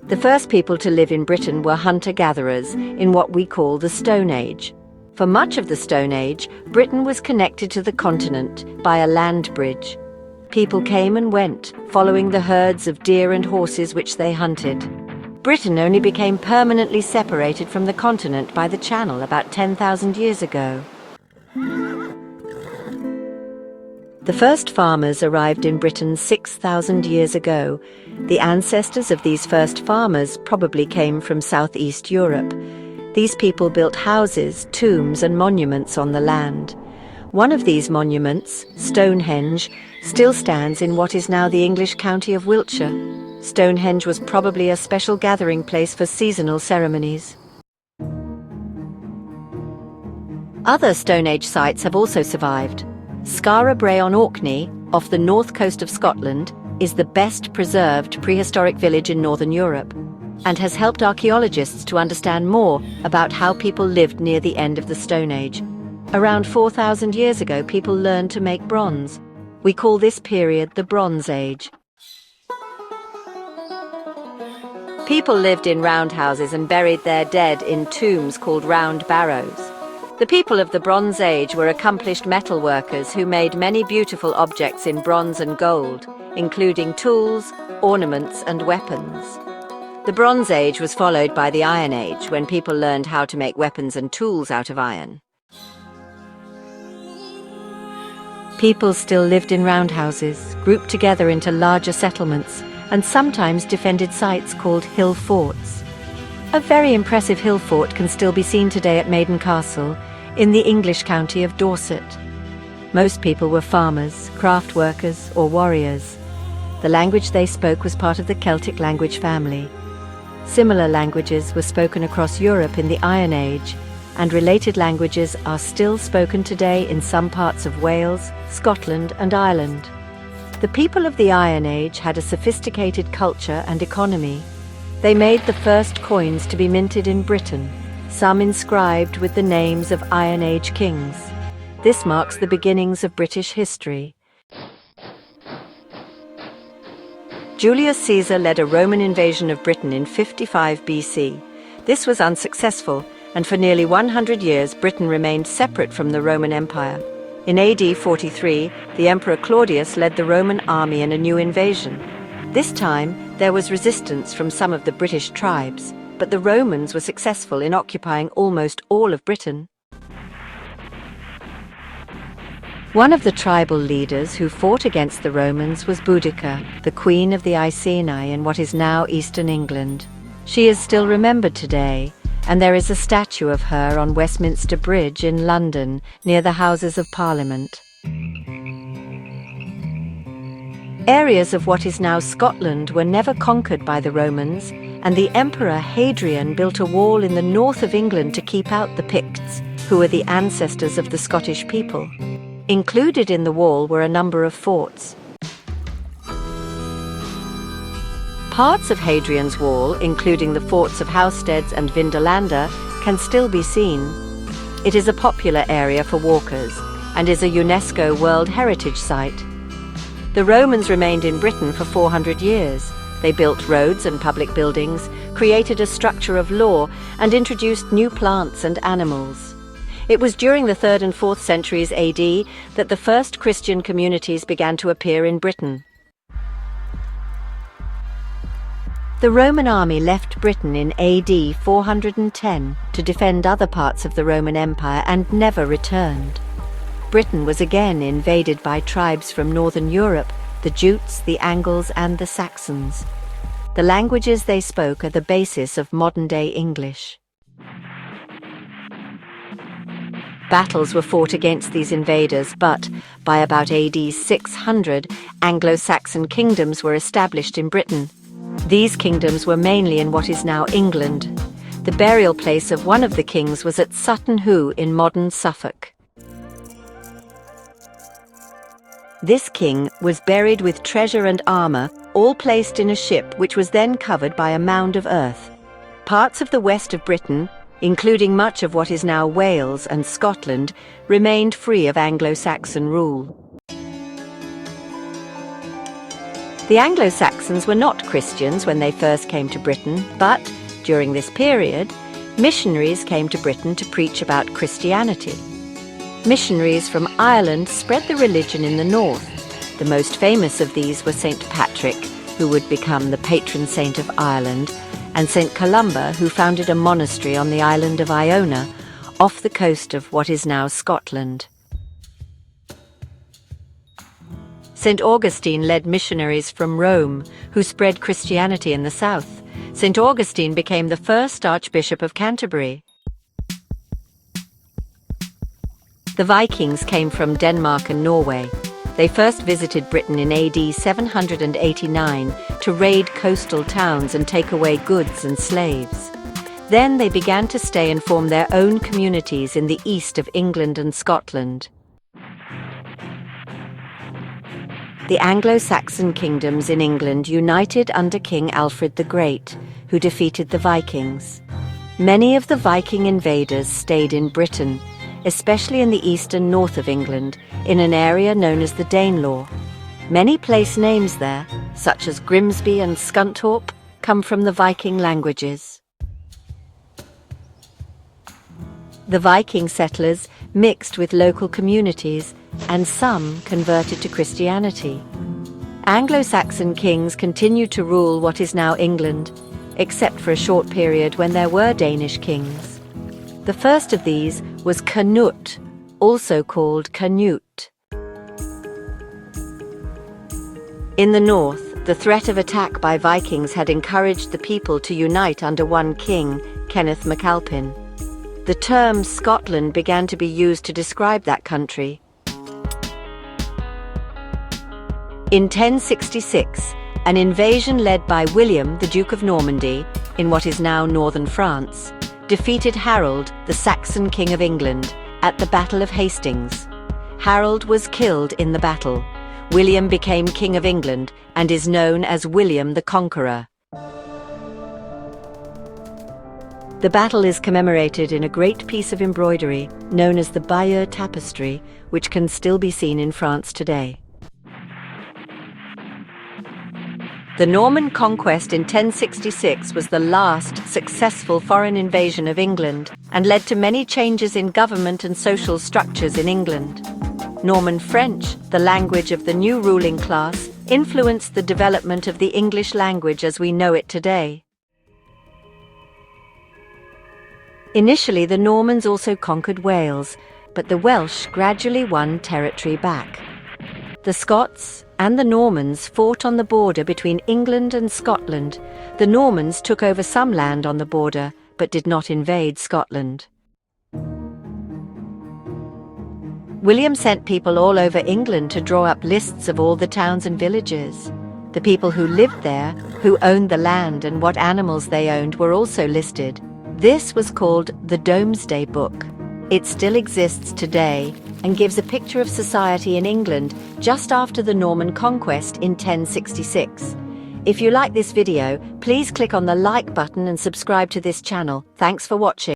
The first people to live in Britain were hunter-gatherers in what we call the Stone Age. For much of the Stone Age, Britain was connected to the continent by a land bridge. People came and went, following the herds of deer and horses which they hunted. Britain only became permanently separated from the continent by the Channel about 10,000 years ago. The first farmers arrived in Britain 6,000 years ago. The ancestors of these first farmers probably came from southeast Europe. These people built houses, tombs, and monuments on the land. One of these monuments, Stonehenge, still stands in what is now the English county of Wiltshire. Stonehenge was probably a special gathering place for seasonal ceremonies. Other Stone Age sites have also survived. Skara Brae on Orkney, off the north coast of Scotland, is the best preserved prehistoric village in Northern Europe, and has helped archaeologists to understand more about how people lived near the end of the Stone Age. Around 4,000 years ago, people learned to make bronze. We call this period the Bronze Age. People lived in roundhouses and buried their dead in tombs called round barrows. The people of the Bronze Age were accomplished metal workers who made many beautiful objects in bronze and gold, including tools, ornaments, and weapons. The Bronze Age was followed by the Iron Age, when people learned how to make weapons and tools out of iron. People still lived in roundhouses, grouped together into larger settlements, and sometimes defended sites called hill forts. A very impressive hill fort can still be seen today at Maiden Castle, in the English county of Dorset. Most people were farmers, craft workers, or warriors. The language they spoke was part of the Celtic language family. Similar languages were spoken across Europe in the Iron Age, and related languages are still spoken today in some parts of Wales, Scotland, and Ireland. The people of the Iron Age had a sophisticated culture and economy. They made the first coins to be minted in Britain, some inscribed with the names of Iron Age kings. This marks the beginnings of British history. Julius Caesar led a Roman invasion of Britain in 55 BC. This was unsuccessful, and for nearly 100 years Britain remained separate from the Roman Empire. In AD 43, the Emperor Claudius led the Roman army in a new invasion. This time, there was resistance from some of the British tribes, but the Romans were successful in occupying almost all of Britain. One of the tribal leaders who fought against the Romans was Boudicca, the Queen of the Iceni in what is now eastern England. She is still remembered today, and there is a statue of her on Westminster Bridge in London, near the Houses of Parliament. Areas of what is now Scotland were never conquered by the Romans, and the Emperor Hadrian built a wall in the north of England to keep out the Picts, who were the ancestors of the Scottish people. Included in the wall were a number of forts. Parts of Hadrian's wall, including the forts of Housesteads and Vindolanda, can still be seen. It is a popular area for walkers, and is a UNESCO World Heritage Site. The Romans remained in Britain for 400 years. They built roads and public buildings, created a structure of law, and introduced new plants and animals. It was during the 3rd and 4th centuries AD that the first Christian communities began to appear in Britain. The Roman army left Britain in AD 410 to defend other parts of the Roman Empire and never returned. Britain was again invaded by tribes from northern Europe, the Jutes, the Angles, and the Saxons. The languages they spoke are the basis of modern-day English. Battles were fought against these invaders, but by about AD 600, Anglo-Saxon kingdoms were established in Britain. These kingdoms were mainly in what is now England. The burial place of one of the kings was at Sutton Hoo in modern Suffolk. This king was buried with treasure and armour, all placed in a ship which was then covered by a mound of earth. Parts of the west of Britain, including much of what is now Wales and Scotland, remained free of Anglo-Saxon rule. The Anglo-Saxons were not Christians when they first came to Britain, but during this period, missionaries came to Britain to preach about Christianity. Missionaries from Ireland spread the religion in the north. The most famous of these were St. Patrick, who would become the patron saint of Ireland, and St. Columba, who founded a monastery on the island of Iona, off the coast of what is now Scotland. St. Augustine led missionaries from Rome, who spread Christianity in the south. St. Augustine became the first Archbishop of Canterbury. The Vikings came from Denmark and Norway. They first visited Britain in AD 789 to raid coastal towns and take away goods and slaves. Then they began to stay and form their own communities in the east of England and Scotland. The Anglo-Saxon Kingdoms in England united under King Alfred the Great, who defeated the Vikings. Many of the Viking invaders stayed in Britain, especially in the east and north of England, in an area known as the Danelaw. Many place names there, such as Grimsby and Scunthorpe, come from the Viking languages. The Viking settlers mixed with local communities, and some converted to Christianity. Anglo-Saxon kings continued to rule what is now England, except for a short period when there were Danish kings. The first of these was Canute, also called Canute. In the north, the threat of attack by Vikings had encouraged the people to unite under one king, Kenneth MacAlpin. The term Scotland began to be used to describe that country. In 1066, an invasion led by William, the Duke of Normandy, in what is now northern France, defeated Harold, the Saxon King of England, at the Battle of Hastings. Harold was killed in the battle. William became King of England and is known as William the Conqueror. The battle is commemorated in a great piece of embroidery known as the Bayeux Tapestry, which can still be seen in France today. The Norman Conquest in 1066 was the last successful foreign invasion of England and led to many changes in government and social structures in England. Norman French, the language of the new ruling class, influenced the development of the English language as we know it today. Initially, the Normans also conquered Wales, but the Welsh gradually won territory back. The Scots and the Normans fought on the border between England and Scotland. The Normans took over some land on the border, but did not invade Scotland. William sent people all over England to draw up lists of all the towns and villages. The people who lived there, who owned the land, and what animals they owned were also listed. This was called the Domesday Book. It still exists today and gives a picture of society in England just after the Norman Conquest in 1066. If you like this video, please click on the like button and subscribe to this channel. Thanks for watching.